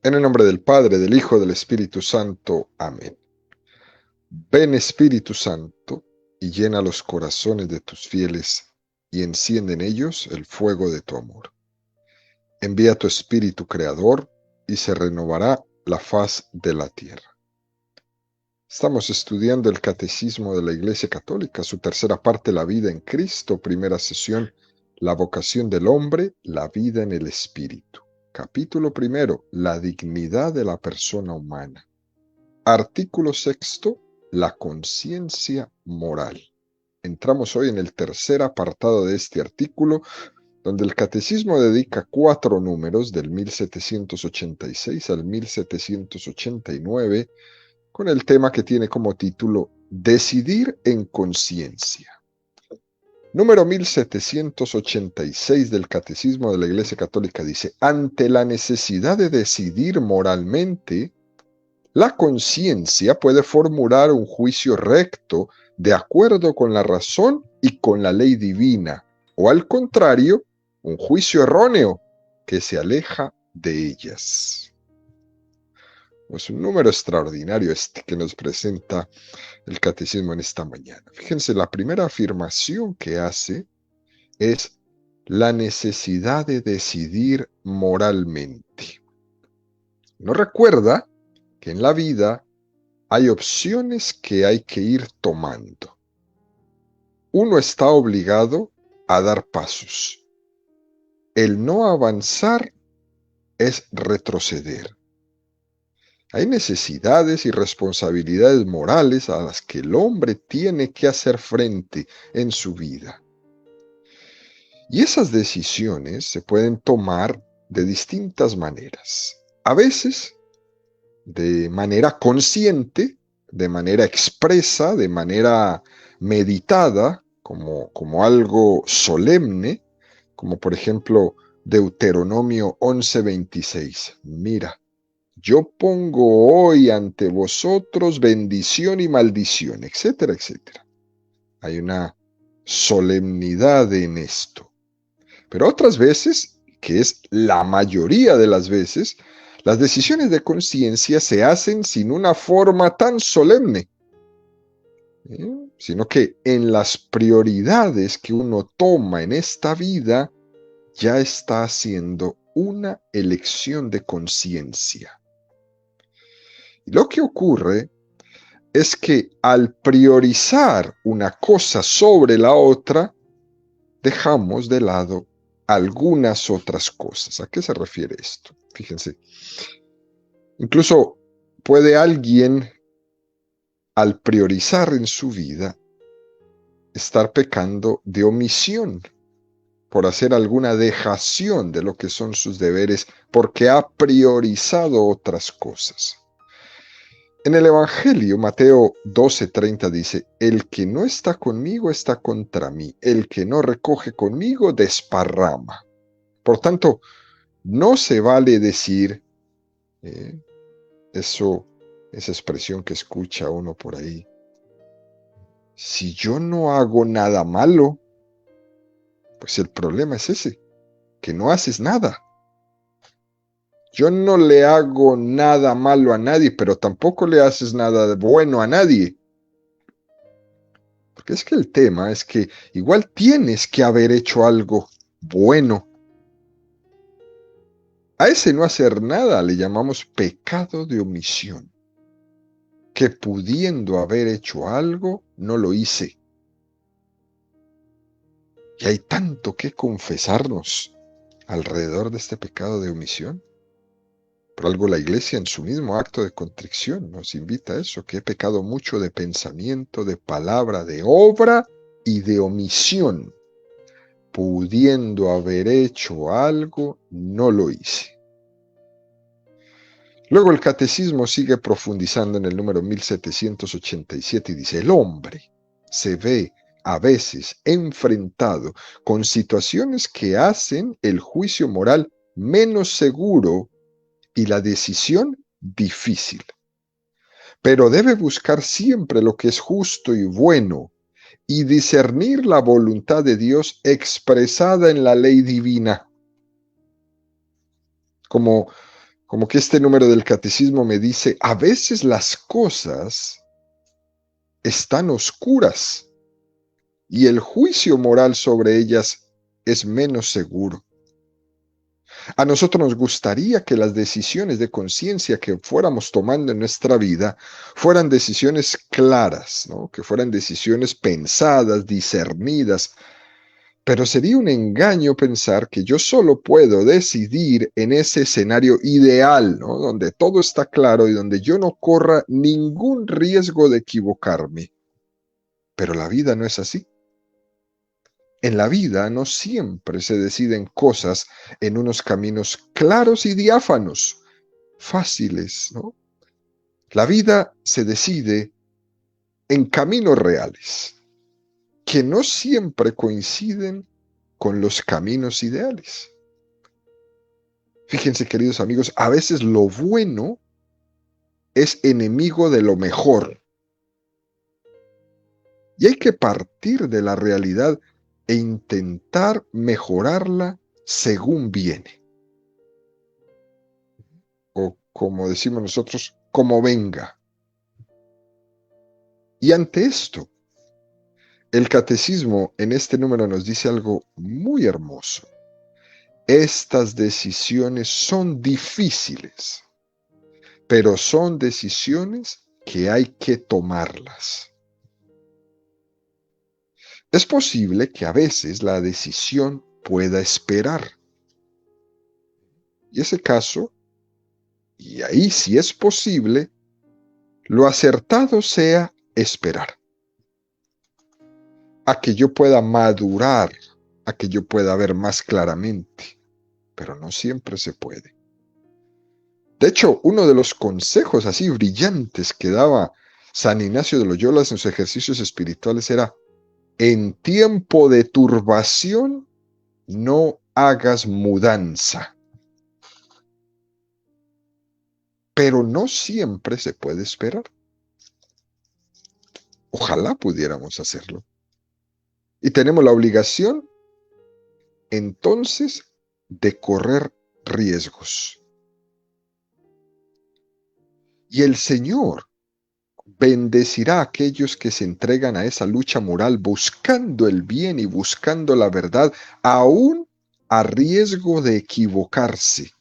En el nombre del Padre, del Hijo, del Espíritu Santo. Amén. Ven Espíritu Santo, y llena los corazones de tus fieles, y enciende en ellos el fuego de tu amor. Envía tu Espíritu Creador, y se renovará la faz de la tierra. Estamos estudiando el Catecismo de la Iglesia Católica, su tercera parte, la vida en Cristo, primera sesión, la vocación del hombre, la vida en el Espíritu. Capítulo primero, la dignidad de la persona humana. Artículo sexto, la conciencia moral. Entramos hoy en el tercer apartado de este artículo, donde el Catecismo dedica 4 números, del 1786 al 1789, con el tema que tiene como título Decidir en conciencia. Número 1786 del Catecismo de la Iglesia Católica dice: ante la necesidad de decidir moralmente, la conciencia puede formular un juicio recto de acuerdo con la razón y con la ley divina, o al contrario, un juicio erróneo que se aleja de ellas. Es un número extraordinario este que nos presenta el catecismo en esta mañana. Fíjense, la primera afirmación que hace es la necesidad de decidir moralmente. Nos recuerda que en la vida hay opciones que hay que ir tomando. Uno está obligado a dar pasos. El no avanzar es retroceder. Hay necesidades y responsabilidades morales a las que el hombre tiene que hacer frente en su vida. Y esas decisiones se pueden tomar de distintas maneras. A veces de manera consciente, de manera expresa, de manera meditada, como algo solemne, como por ejemplo Deuteronomio 11:26. Mira, yo pongo hoy ante vosotros bendición y maldición, etcétera, etcétera. Hay una solemnidad en esto. Pero otras veces, que es la mayoría de las veces, las decisiones de conciencia se hacen sin una forma tan solemne, sino que en las prioridades que uno toma en esta vida ya está haciendo una elección de conciencia. Y lo que ocurre es que al priorizar una cosa sobre la otra, dejamos de lado algunas otras cosas. ¿A qué se refiere esto? Fíjense, incluso puede alguien, al priorizar en su vida, estar pecando de omisión por hacer alguna dejación de lo que son sus deberes, porque ha priorizado otras cosas. En el Evangelio, Mateo 12:30 dice: el que no está conmigo está contra mí, el que no recoge conmigo desparrama. Por tanto, no se vale decir, eh, esa expresión que escucha uno por ahí: si yo no hago nada malo, pues el problema es ese, que no haces nada. Yo no le hago nada malo a nadie, pero tampoco le haces nada bueno a nadie. Porque es que el tema es que igual tienes que haber hecho algo bueno. A ese no hacer nada le llamamos pecado de omisión. Que pudiendo haber hecho algo, no lo hice. Y hay tanto que confesarnos alrededor de este pecado de omisión. Por algo la Iglesia en su mismo acto de contrición nos invita a eso, que he pecado mucho de pensamiento, de palabra, de obra y de omisión. Pudiendo haber hecho algo, no lo hice. Luego el catecismo sigue profundizando en el número 1787 y dice: el hombre se ve a veces enfrentado con situaciones que hacen el juicio moral menos seguro y la decisión difícil. Pero debe buscar siempre lo que es justo y bueno y discernir la voluntad de Dios expresada en la ley divina. Como Como que este número del catecismo me dice, a veces las cosas están oscuras y el juicio moral sobre ellas es menos seguro. A nosotros nos gustaría que las decisiones de conciencia que fuéramos tomando en nuestra vida fueran decisiones claras, ¿no? Que fueran decisiones pensadas, discernidas, pero sería un engaño pensar que yo solo puedo decidir en ese escenario ideal, ¿no? Donde todo está claro y donde yo no corra ningún riesgo de equivocarme. Pero la vida no es así. En la vida no siempre se deciden cosas en unos caminos claros y diáfanos, fáciles, ¿no? La vida se decide en caminos reales, que no siempre coinciden con los caminos ideales. Fíjense, queridos amigos, a veces lo bueno es enemigo de lo mejor. Y hay que partir de la realidad e intentar mejorarla según viene. O como decimos nosotros, como venga. Y ante esto, el catecismo en este número nos dice algo muy hermoso. Estas decisiones son difíciles, pero son decisiones que hay que tomarlas. Es posible que a veces la decisión pueda esperar. Y ese caso, y ahí si es posible, lo acertado sea esperar. A que yo pueda madurar, a que yo pueda ver más claramente, pero no siempre se puede. De hecho, uno de los consejos así brillantes que daba San Ignacio de Loyola en sus ejercicios espirituales era: en tiempo de turbación no hagas mudanza. Pero no siempre se puede esperar. Ojalá pudiéramos hacerlo. Y tenemos la obligación, entonces, de correr riesgos. Y el Señor bendecirá a aquellos que se entregan a esa lucha moral buscando el bien y buscando la verdad, aún a riesgo de equivocarse.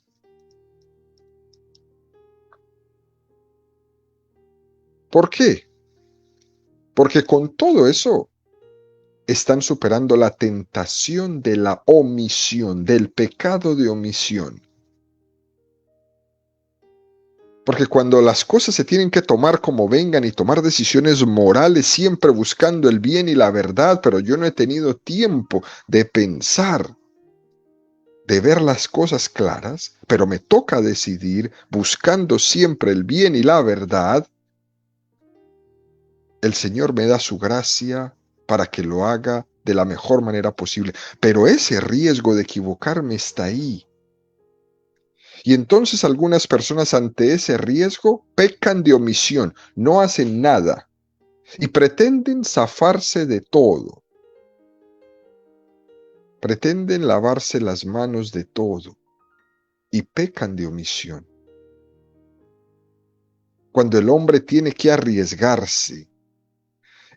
¿Por qué? Porque con todo eso están superando la tentación de la omisión, del pecado de omisión. Porque cuando las cosas se tienen que tomar como vengan y tomar decisiones morales, siempre buscando el bien y la verdad, pero yo no he tenido tiempo de pensar, de ver las cosas claras, pero me toca decidir buscando siempre el bien y la verdad, el Señor me da su gracia para que lo haga de la mejor manera posible. Pero ese riesgo de equivocarme está ahí. Y entonces algunas personas ante ese riesgo pecan de omisión, no hacen nada y pretenden zafarse de todo. Pretenden lavarse las manos de todo y pecan de omisión. Cuando el hombre tiene que arriesgarse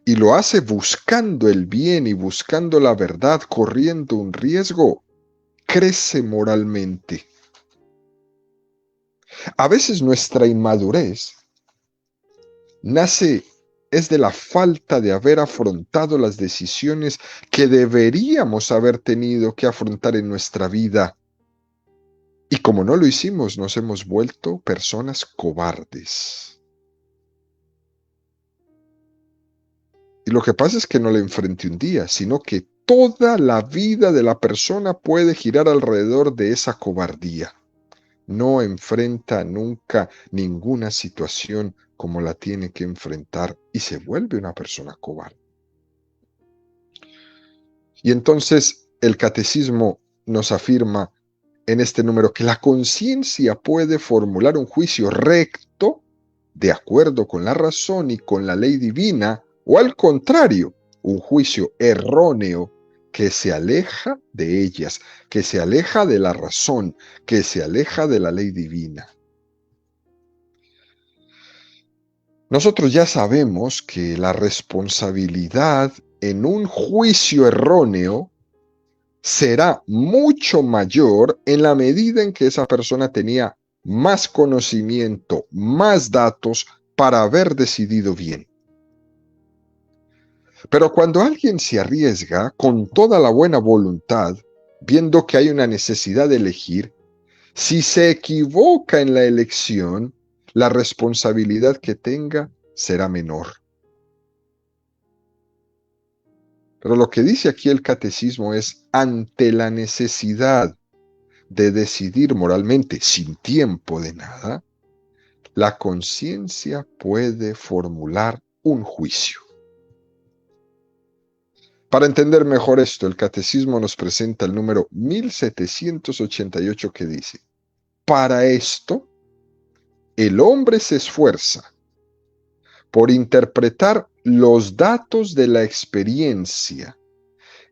y lo hace buscando el bien y buscando la verdad, corriendo un riesgo, crece moralmente. A veces nuestra inmadurez es de la falta de haber afrontado las decisiones que deberíamos haber tenido que afrontar en nuestra vida. Y como no lo hicimos, nos hemos vuelto personas cobardes. Y lo que pasa es que no la enfrenté un día, sino que toda la vida de la persona puede girar alrededor de esa cobardía. No enfrenta nunca ninguna situación como la tiene que enfrentar y se vuelve una persona cobarde. Y entonces el catecismo nos afirma en este número que la conciencia puede formular un juicio recto de acuerdo con la razón y con la ley divina, o al contrario, un juicio erróneo que se aleja de ellas, que se aleja de la razón, que se aleja de la ley divina. Nosotros ya sabemos que la responsabilidad en un juicio erróneo será mucho mayor en la medida en que esa persona tenía más conocimiento, más datos para haber decidido bien. Pero cuando alguien se arriesga con toda la buena voluntad, viendo que hay una necesidad de elegir, si se equivoca en la elección, la responsabilidad que tenga será menor. Pero lo que dice aquí el catecismo es, ante la necesidad de decidir moralmente sin tiempo de nada, la conciencia puede formular un juicio. Para entender mejor esto, el catecismo nos presenta el número 1788 que dice, para esto, el hombre se esfuerza por interpretar los datos de la experiencia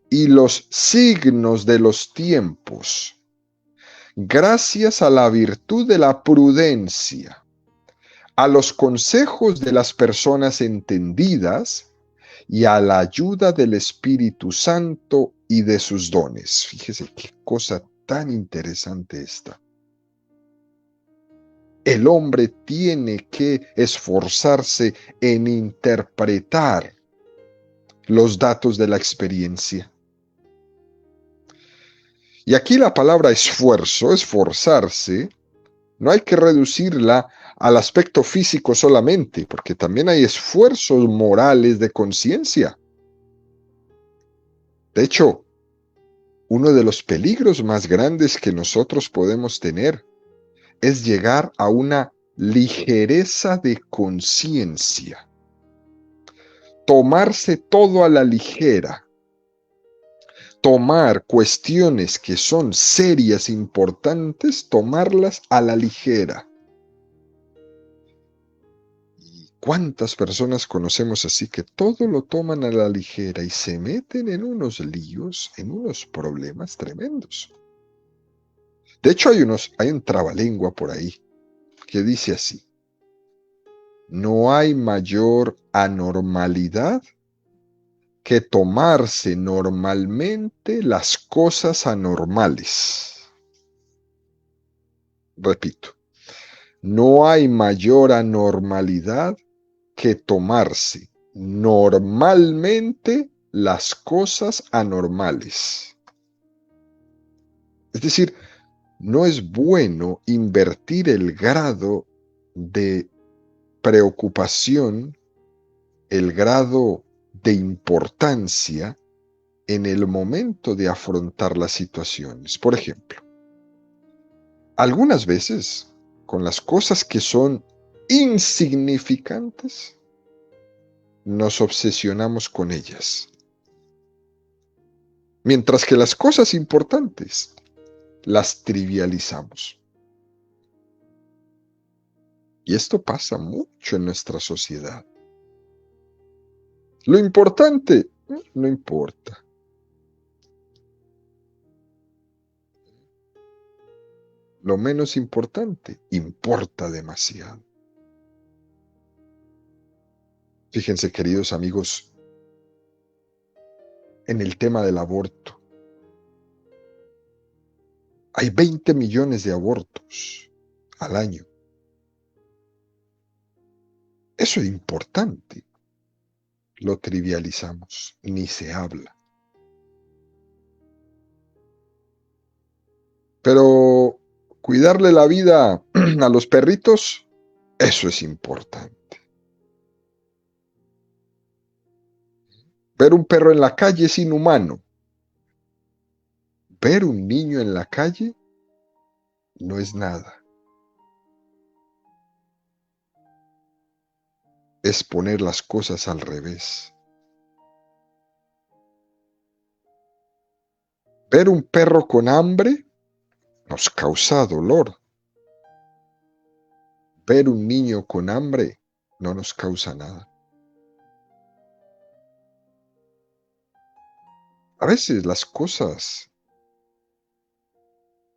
y los signos de los tiempos, gracias a la virtud de la prudencia, a los consejos de las personas entendidas y a la ayuda del Espíritu Santo y de sus dones. Fíjese qué cosa tan interesante esta. El hombre tiene que esforzarse en interpretar los datos de la experiencia. Y aquí la palabra esfuerzo, esforzarse, no hay que reducirla al aspecto físico solamente, porque también hay esfuerzos morales de conciencia. De hecho, uno de los peligros más grandes que nosotros podemos tener es llegar a una ligereza de conciencia, tomarse todo a la ligera, tomar cuestiones que son serias, importantes, tomarlas a la ligera. ¿Cuántas personas conocemos así que todo lo toman a la ligera y se meten en unos líos, en unos problemas tremendos? De hecho, hay un trabalengua por ahí que dice así: no hay mayor anormalidad que tomarse normalmente las cosas anormales. Repito, no hay mayor anormalidad que tomarse normalmente las cosas anormales. Es decir, no es bueno invertir el grado de preocupación, el grado de importancia en el momento de afrontar las situaciones. Por ejemplo, algunas veces con las cosas que son insignificantes, nos obsesionamos con ellas, mientras que las cosas importantes las trivializamos. Y esto pasa mucho en nuestra sociedad. Lo importante no importa. Lo menos importante importa demasiado. Fíjense, queridos amigos, en el tema del aborto. Hay 20 millones de abortos al año. Eso es importante. Lo trivializamos, ni se habla. Pero cuidarle la vida a los perritos, eso es importante. Ver un perro en la calle es inhumano. Ver un niño en la calle no es nada. Es poner las cosas al revés. Ver un perro con hambre nos causa dolor. Ver un niño con hambre no nos causa nada. A veces las cosas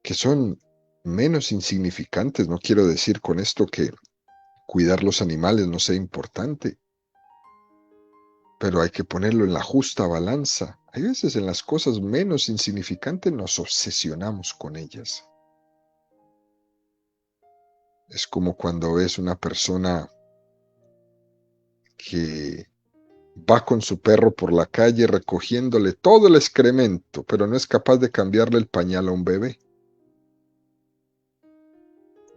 que son menos insignificantes, no quiero decir con esto que cuidar los animales no sea importante, pero hay que ponerlo en la justa balanza. Hay veces en las cosas menos insignificantes nos obsesionamos con ellas. Es como cuando ves una persona que va con su perro por la calle recogiéndole todo el excremento, pero no es capaz de cambiarle el pañal a un bebé.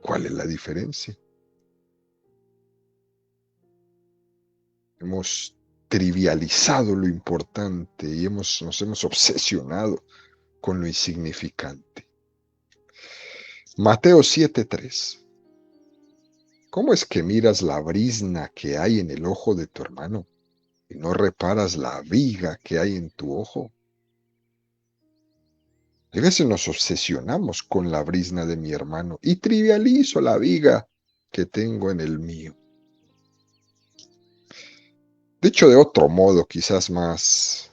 ¿Cuál es la diferencia? Hemos trivializado lo importante y nos hemos obsesionado con lo insignificante. Mateo 7:3. ¿Cómo es que miras la brizna que hay en el ojo de tu hermano y no reparas la viga que hay en tu ojo? A veces nos obsesionamos con la brizna de mi hermano y trivializo la viga que tengo en el mío. Dicho de otro modo, quizás más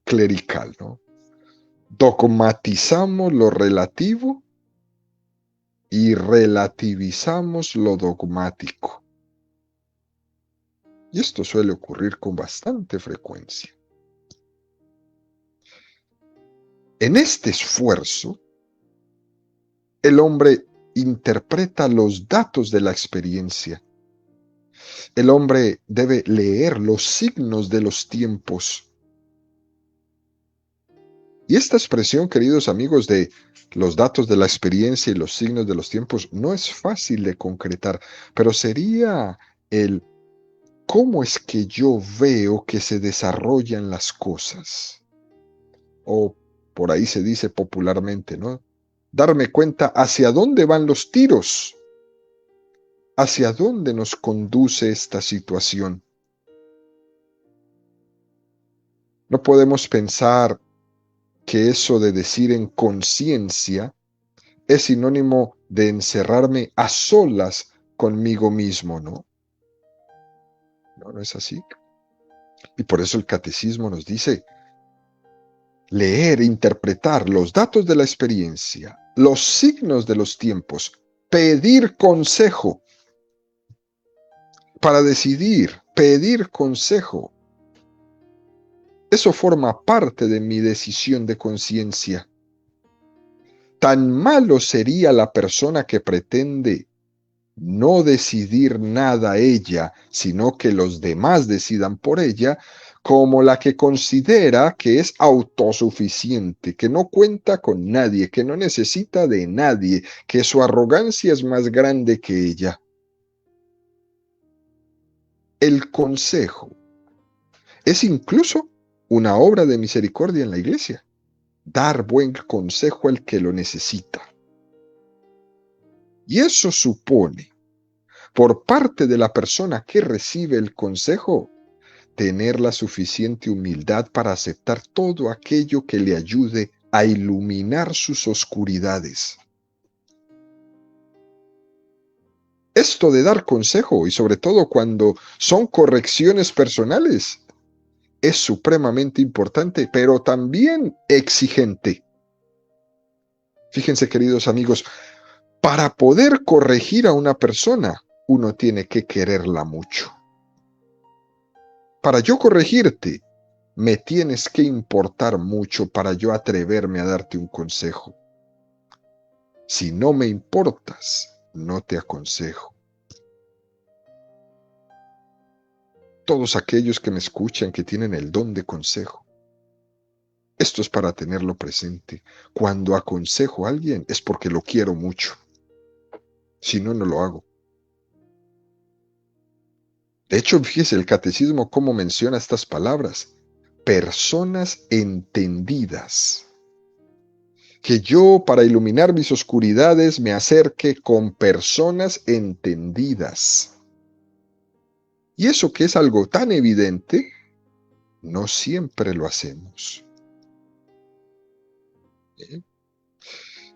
clerical, ¿no? Dogmatizamos lo relativo y relativizamos lo dogmático. Y esto suele ocurrir con bastante frecuencia. En este esfuerzo, el hombre interpreta los datos de la experiencia. El hombre debe leer los signos de los tiempos. Y esta expresión, queridos amigos, de los datos de la experiencia y los signos de los tiempos, no es fácil de concretar, pero sería el cómo es que yo veo que se desarrollan las cosas. O por ahí se dice popularmente, ¿no? Darme cuenta hacia dónde van los tiros, hacia dónde nos conduce esta situación. No podemos pensar que eso de decir en conciencia es sinónimo de encerrarme a solas conmigo mismo, ¿no? No, no es así. Y por eso el catecismo nos dice leer e interpretar los datos de la experiencia, los signos de los tiempos, pedir consejo para decidir, pedir consejo. Eso forma parte de mi decisión de conciencia. Tan malo sería la persona que pretende no decidir nada ella, sino que los demás decidan por ella, como la que considera que es autosuficiente, que no cuenta con nadie, que no necesita de nadie, que su arrogancia es más grande que ella. El consejo es incluso una obra de misericordia en la iglesia. Dar buen consejo al que lo necesita. Y eso supone, por parte de la persona que recibe el consejo, tener la suficiente humildad para aceptar todo aquello que le ayude a iluminar sus oscuridades. Esto de dar consejo, y sobre todo cuando son correcciones personales, es supremamente importante, pero también exigente. Fíjense, queridos amigos, para poder corregir a una persona, uno tiene que quererla mucho. Para yo corregirte, me tienes que importar mucho para yo atreverme a darte un consejo. Si no me importas, no te aconsejo. Todos aquellos que me escuchan que tienen el don de consejo, esto es para tenerlo presente. Cuando aconsejo a alguien es porque lo quiero mucho. Si no, no lo hago. De hecho, fíjese el catecismo cómo menciona estas palabras. Personas entendidas. Que yo, para iluminar mis oscuridades, me acerque con personas entendidas. Y eso que es algo tan evidente, no siempre lo hacemos.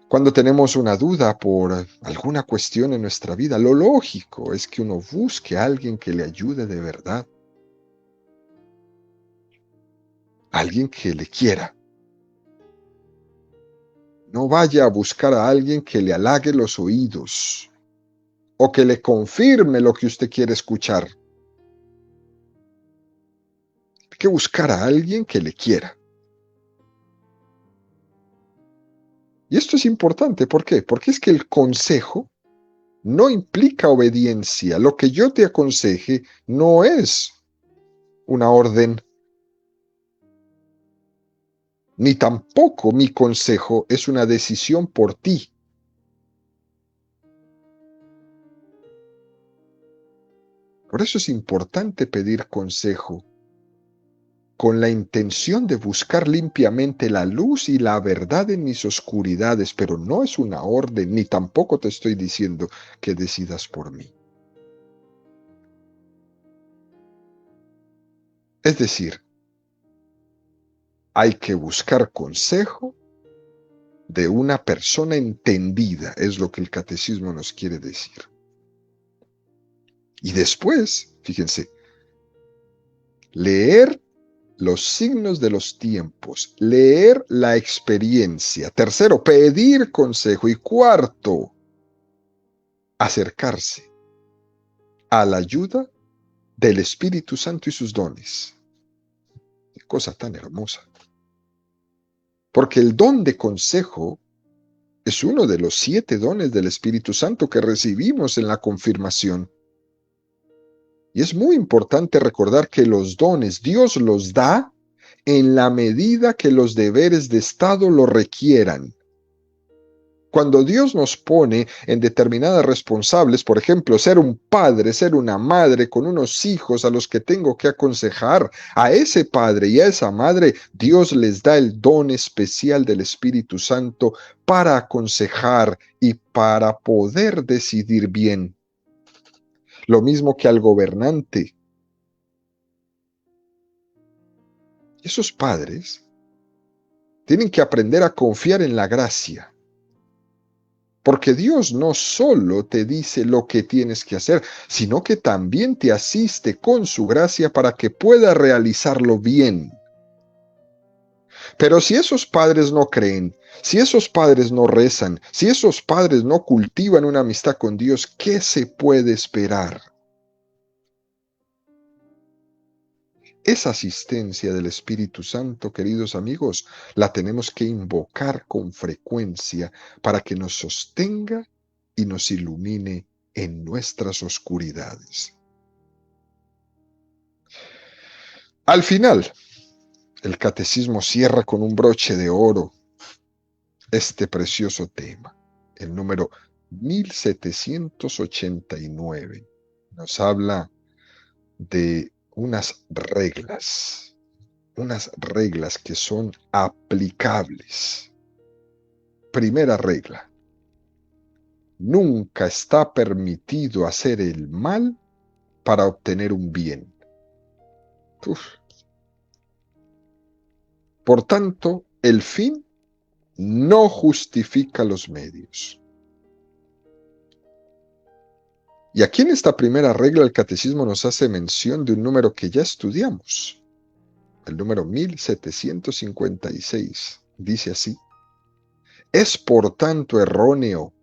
Cuando tenemos una duda por alguna cuestión en nuestra vida, lo lógico es que uno busque a alguien que le ayude de verdad. Alguien que le quiera. No vaya a buscar a alguien que le halague los oídos o que le confirme lo que usted quiere escuchar. Hay que buscar a alguien que le quiera. Y esto es importante, ¿por qué? Porque es que el consejo no implica obediencia. Lo que yo te aconseje no es una orden, ni tampoco mi consejo es una decisión por ti. Por eso es importante pedir consejo con la intención de buscar limpiamente la luz y la verdad en mis oscuridades, pero no es una orden, ni tampoco te estoy diciendo que decidas por mí. Es decir, hay que buscar consejo de una persona entendida, es lo que el catecismo nos quiere decir. Y después, fíjense, leer los signos de los tiempos, leer la experiencia. Tercero, pedir consejo. Y cuarto, acercarse a la ayuda del Espíritu Santo y sus dones. Qué cosa tan hermosa. Porque el don de consejo es uno de los 7 dones del Espíritu Santo que recibimos en la confirmación. Y es muy importante recordar que los dones Dios los da en la medida que los deberes de Estado lo requieran. Cuando Dios nos pone en determinadas responsables, por ejemplo, ser un padre, ser una madre con unos hijos a los que tengo que aconsejar, a ese padre y a esa madre, Dios les da el don especial del Espíritu Santo para aconsejar y para poder decidir bien. Lo mismo que al gobernante. Esos padres tienen que aprender a confiar en la gracia. Porque Dios no solo te dice lo que tienes que hacer, sino que también te asiste con su gracia para que puedas realizarlo bien. Pero si esos padres no creen, si esos padres no rezan, si esos padres no cultivan una amistad con Dios, ¿qué se puede esperar? Esa asistencia del Espíritu Santo, queridos amigos, la tenemos que invocar con frecuencia para que nos sostenga y nos ilumine en nuestras oscuridades. Al final, el catecismo cierra con un broche de oro este precioso tema, el número 1789. Nos habla de unas reglas que son aplicables. Primera regla: nunca está permitido hacer el mal para obtener un bien. Uf. Por tanto, el fin no justifica los medios. Y aquí en esta primera regla el catecismo nos hace mención de un número que ya estudiamos, el número 1756. Dice así: es por tanto erróneo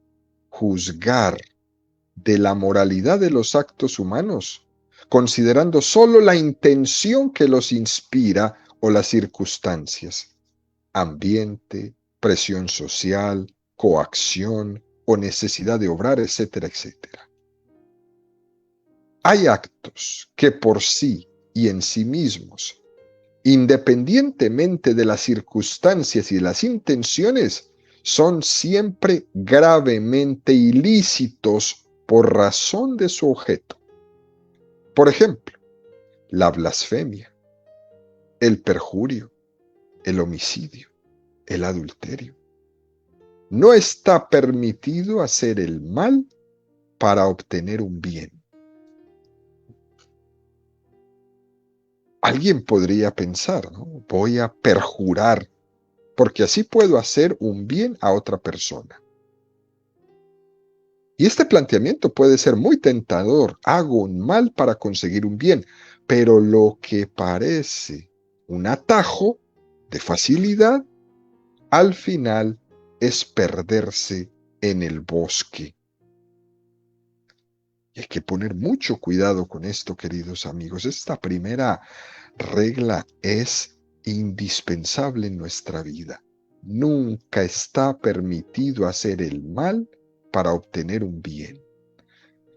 juzgar de la moralidad de los actos humanos, considerando solo la intención que los inspira o las circunstancias, ambiente, presión social, coacción o necesidad de obrar, etcétera, etcétera. Hay actos que por sí y en sí mismos, independientemente de las circunstancias y de las intenciones, son siempre gravemente ilícitos por razón de su objeto. Por ejemplo, la blasfemia, el perjurio, el homicidio, el adulterio. No está permitido hacer el mal para obtener un bien. Alguien podría pensar, ¿no? Voy a perjurar, porque así puedo hacer un bien a otra persona. Y este planteamiento puede ser muy tentador. Hago un mal para conseguir un bien, pero lo que parece un atajo de facilidad, al final es perderse en el bosque. Y hay que poner mucho cuidado con esto, queridos amigos. Esta primera regla es indispensable en nuestra vida. Nunca está permitido hacer el mal para obtener un bien.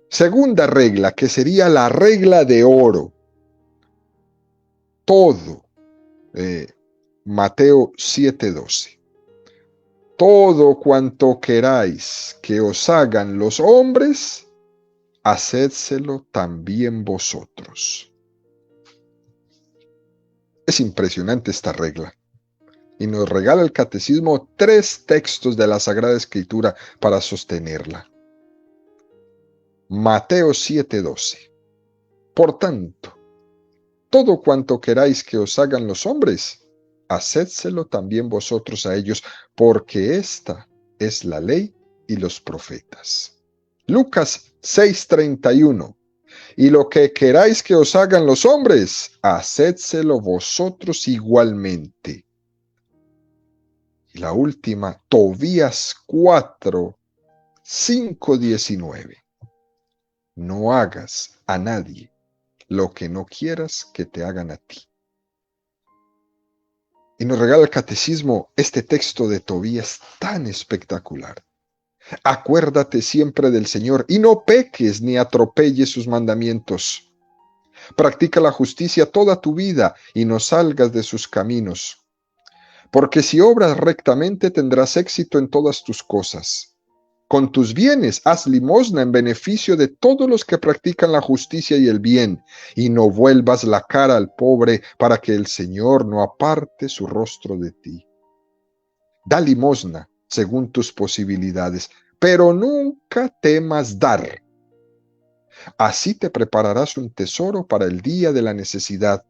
Segunda regla, que sería la regla de oro. Todo, Mateo 7:12. Todo cuanto queráis que os hagan los hombres, hacedselo también vosotros. Es impresionante esta regla. Y nos regala el catecismo 3 textos de la Sagrada Escritura para sostenerla. Mateo 7:12. Por tanto, todo cuanto queráis que os hagan los hombres, hacedselo también vosotros a ellos, porque esta es la ley y los profetas. Lucas 6:31. Y lo que queráis que os hagan los hombres, hacedselo vosotros igualmente. Y la última, Tobías 4:5-19. No hagas a nadie lo que no quieras que te hagan a ti. Y nos regala el catecismo este texto de Tobías tan espectacular. Acuérdate siempre del Señor y no peques ni atropelles sus mandamientos. Practica la justicia toda tu vida y no salgas de sus caminos. Porque si obras rectamente tendrás éxito en todas tus cosas. Con tus bienes haz limosna en beneficio de todos los que practican la justicia y el bien, y no vuelvas la cara al pobre para que el Señor no aparte su rostro de ti. Da limosna según tus posibilidades, pero nunca temas dar. Así te prepararás un tesoro para el día de la necesidad,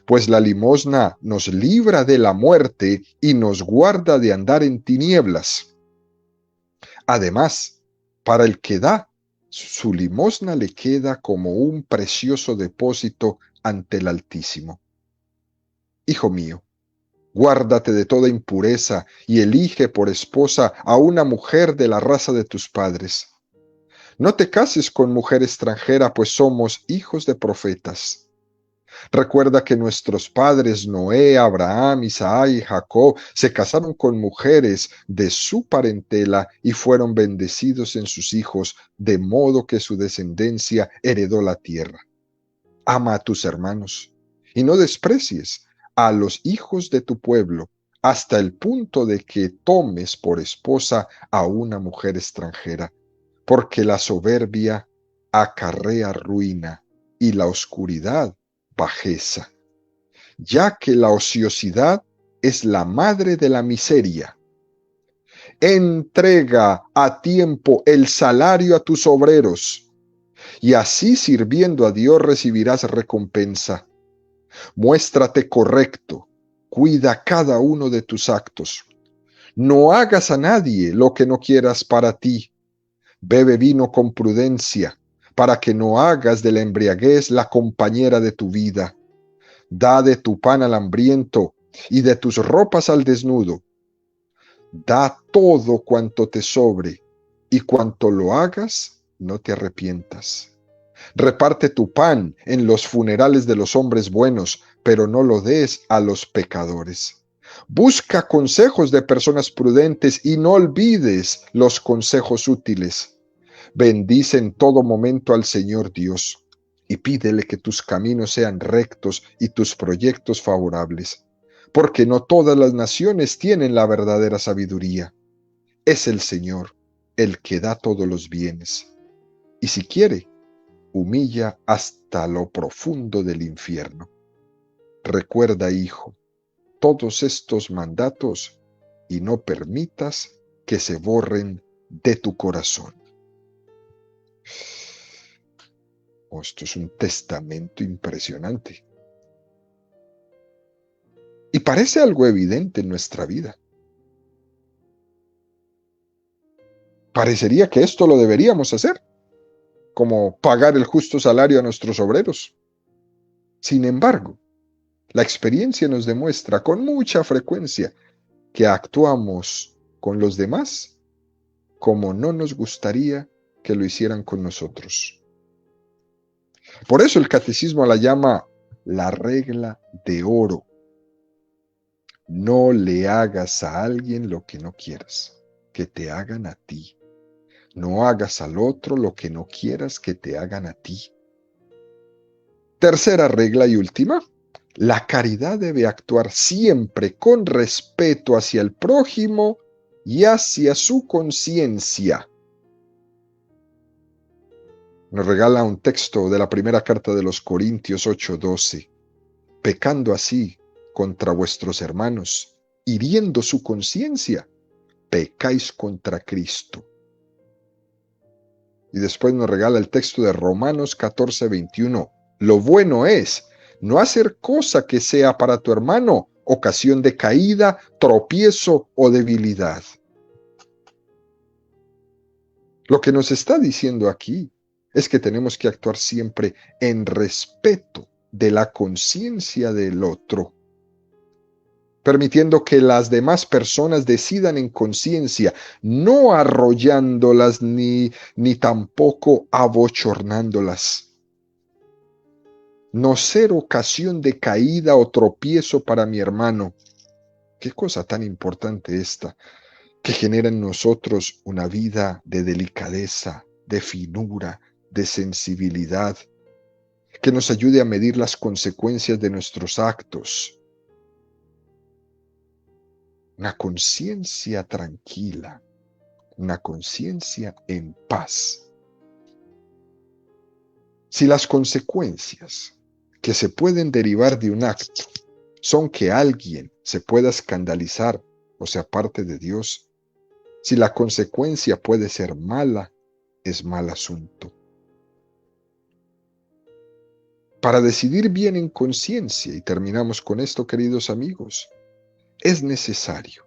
pues la limosna nos libra de la muerte y nos guarda de andar en tinieblas. Además, para el que da, su limosna le queda como un precioso depósito ante el Altísimo. Hijo mío, guárdate de toda impureza y elige por esposa a una mujer de la raza de tus padres. No te cases con mujer extranjera, pues somos hijos de profetas. Recuerda que nuestros padres Noé, Abraham, Isaac y Jacob se casaron con mujeres de su parentela y fueron bendecidos en sus hijos, de modo que su descendencia heredó la tierra. Ama a tus hermanos y no desprecies a los hijos de tu pueblo, hasta el punto de que tomes por esposa a una mujer extranjera, porque la soberbia acarrea ruina y la oscuridad bajeza, ya que la ociosidad es la madre de la miseria. Entrega a tiempo el salario a tus obreros, y así sirviendo a Dios recibirás recompensa. Muéstrate correcto, cuida cada uno de tus actos. No hagas a nadie lo que no quieras para ti. Bebe vino con prudencia, para que no hagas de la embriaguez la compañera de tu vida. Da de tu pan al hambriento y de tus ropas al desnudo. Da todo cuanto te sobre, y cuanto lo hagas, no te arrepientas. Reparte tu pan en los funerales de los hombres buenos, pero no lo des a los pecadores. Busca consejos de personas prudentes y no olvides los consejos útiles. Bendice en todo momento al Señor Dios y pídele que tus caminos sean rectos y tus proyectos favorables, porque no todas las naciones tienen la verdadera sabiduría. Es el Señor el que da todos los bienes, y si quiere, humilla hasta lo profundo del infierno. Recuerda, hijo, todos estos mandatos y no permitas que se borren de tu corazón. Esto es un testamento impresionante. Y parece algo evidente en nuestra vida. Parecería que esto lo deberíamos hacer, como pagar el justo salario a nuestros obreros. Sin embargo, la experiencia nos demuestra con mucha frecuencia que actuamos con los demás como no nos gustaría que lo hicieran con nosotros. Por eso el catecismo la llama la regla de oro. No le hagas a alguien lo que no quieras que te hagan a ti. No hagas al otro lo que no quieras que te hagan a ti. Tercera regla y última. La caridad debe actuar siempre con respeto hacia el prójimo y hacia su conciencia. Nos regala un texto de la primera carta de los Corintios 8:12. Pecando así contra vuestros hermanos, hiriendo su conciencia, pecáis contra Cristo. Y después nos regala el texto de Romanos 14:21. Lo bueno es no hacer cosa que sea para tu hermano ocasión de caída, tropiezo o debilidad. Lo que nos está diciendo aquí es que tenemos que actuar siempre en respeto de la conciencia del otro, permitiendo que las demás personas decidan en conciencia, no arrollándolas ni tampoco abochornándolas. No ser ocasión de caída o tropiezo para mi hermano. Qué cosa tan importante esta, que genera en nosotros una vida de delicadeza, de finura, de sensibilidad, que nos ayude a medir las consecuencias de nuestros actos. Una conciencia tranquila, una conciencia en paz. Si las consecuencias que se pueden derivar de un acto son que alguien se pueda escandalizar o se aparte de Dios, si la consecuencia puede ser mala, es mal asunto. Para decidir bien en conciencia, y terminamos con esto, queridos amigos, es necesario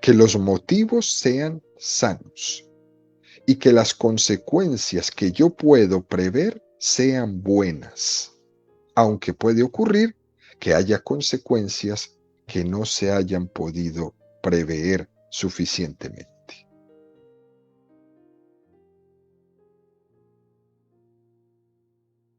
que los motivos sean sanos y que las consecuencias que yo puedo prever sean buenas, aunque puede ocurrir que haya consecuencias que no se hayan podido prever suficientemente.